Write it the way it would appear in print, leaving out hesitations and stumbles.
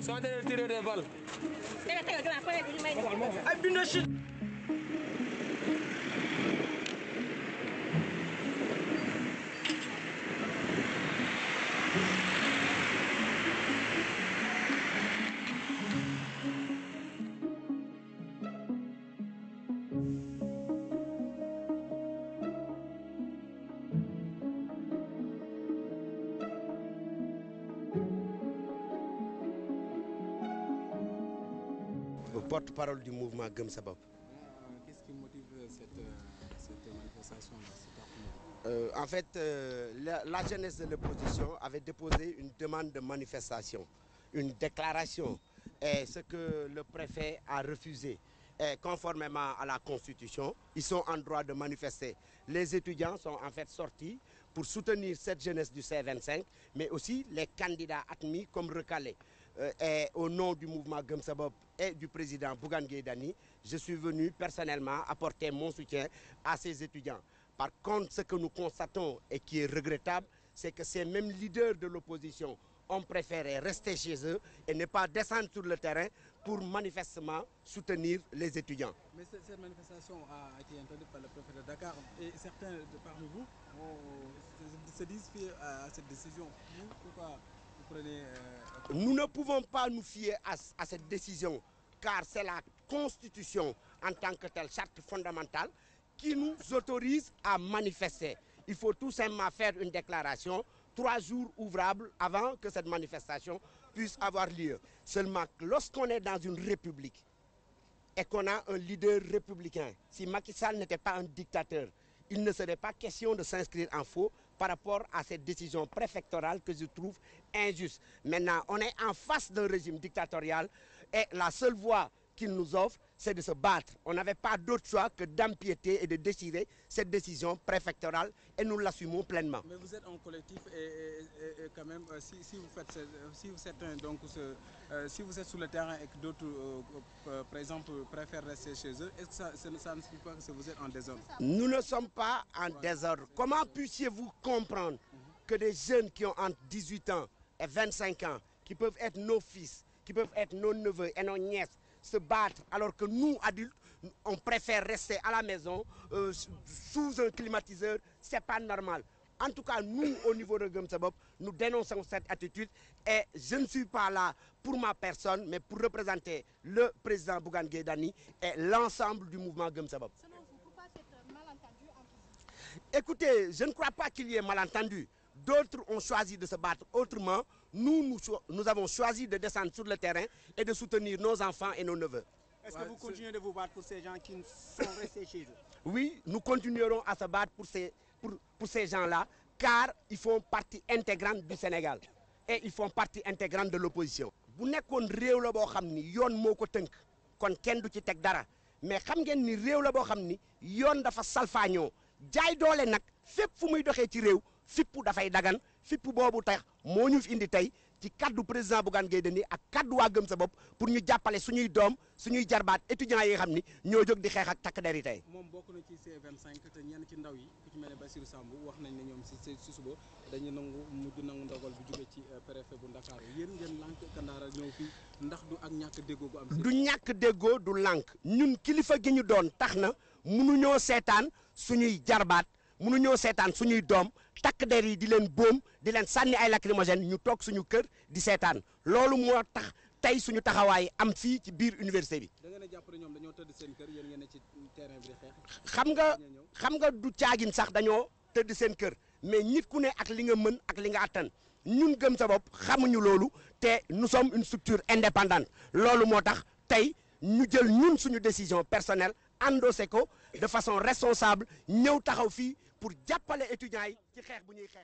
Soo dee tiré des balles. Porte-parole du mouvement Gëm Sa Bopp. Qu'est-ce qui motive cette manifestation-là? En fait, la jeunesse de l'opposition avait déposé une demande de manifestation, une déclaration, et ce que le préfet a refusé. Et conformément à la Constitution, ils sont en droit de manifester. Les étudiants sont en fait sortis pour soutenir cette jeunesse du C25, mais aussi les candidats admis comme recalés. Et au nom du mouvement Gëm Sa Bopp et du président Bougane Gueye Dany, je suis venu personnellement apporter mon soutien à ces étudiants. Par contre, ce que nous constatons et qui est regrettable, c'est que ces mêmes leaders de l'opposition ont préféré rester chez eux et ne pas descendre sur le terrain pour manifestement soutenir les étudiants. Mais cette manifestation a été interdite par le préfet de Dakar et certains parmi vous se disent fiers à cette décision. Pourquoi vous prenez... Nous ne pouvons pas nous fier à cette décision car c'est la Constitution en tant que telle, charte fondamentale, qui nous autorise à manifester. Il faut tout simplement faire une déclaration 3 jours ouvrables avant que cette manifestation puisse avoir lieu. Seulement, lorsqu'on est dans une république et qu'on a un leader républicain, si Macky Sall n'était pas un dictateur, il ne serait pas question de s'inscrire en faux par rapport à cette décision préfectorale que je trouve injuste. Maintenant, on est en face d'un régime dictatorial et la seule voie qu'il nous offre, c'est de se battre. On n'avait pas d'autre choix que d'empiéter et de déchirer cette décision préfectorale et nous l'assumons pleinement. Mais vous êtes en collectif et quand même, si vous êtes sur le terrain et que d'autres, par exemple, préfèrent rester chez eux, est-ce que ça ne signifie pas que vous êtes en désordre? Nous ne sommes pas en désordre. Comment puissiez-vous comprendre que des jeunes qui ont entre 18 ans et 25 ans, qui peuvent être nos fils, qui peuvent être nos neveux et nos nièces, se battre alors que nous, adultes, on préfère rester à la maison sous un climatiseur? C'est pas normal. En tout cas, nous, au niveau de Gëm Sa Bopp, nous dénonçons cette attitude et je ne suis pas là pour ma personne, mais pour représenter le président Bougane Gueye Dany et l'ensemble du mouvement Gëm Sa Bopp. Selon vous, pourquoi cet malentendu entre vous? Écoutez, je ne crois pas qu'il y ait malentendu. D'autres ont choisi de se battre autrement. Nous avons choisi de descendre sur le terrain et de soutenir nos enfants et nos neveux. Est-ce que vous continuez de vous battre pour ces gens qui sont restés chez eux? Oui, nous continuerons à se battre pour ces gens-là, car ils font partie intégrante du Sénégal et ils font partie intégrante de l'opposition. Bu nekkoon réew la boo xam ni yoon moo ko tënk kon kenn du ci teg dara mais xam ngeen ni réew la boo xam ni yoon dafa salfaañoo jaay doole nag fépp fu muy doxee ci réew fippu dafay dagan fippu boobu tax moo ñu fi indi tey ci kaddu président Bougane Gueye Dany ak kaddu waa Gëm Sa Bopp pour ñu jàppale suñuy doom suñuy jarbaat étudiants yi nga xam ni ñoo jóg di xeex ak takk der yi tey. moom bokk na ci C25 te ñenn ci ndaw yi ku ci mel ne Bassirou Samb wax nañ ne ñoom si suba dañuy mujj nangu ndogal bu jóge ci préfet bu Ndakaaru yéen ngeen lànk kandaara ñëw fii ndax du ak ñàkk déggoo gu am si. du ñàkk déggoo du lànk ñun kilifa gi ñu doon tax na mënuñoo seetaan suñuy jarbaat mënuñoo seetaan suñuy doom takk der yi di leen boom di leen sànni ay lacrymogène ñu toog suñu kër di seetaan loolu moo tax tey suñu taxawaay am fii ci biir université bi. da ngeen a jàpp ne ñoom dañoo tëdd seen kër yéen ngeen ne ci terrain bi di xeex. xam nga du caagin sax dañoo tëdd seen kër mais nit ku ne ak li nga mën ak li nga attan ñun Gëm Sa Bopp xamuñu loolu te nous sommes une structure indépendante loolu moo tax tey ñu jël ñun suñu décision personnelle endossé ko de façon responsable ñëw taxaw fii pour jàppale étudiants yi ci xeex bu ñuy xeex.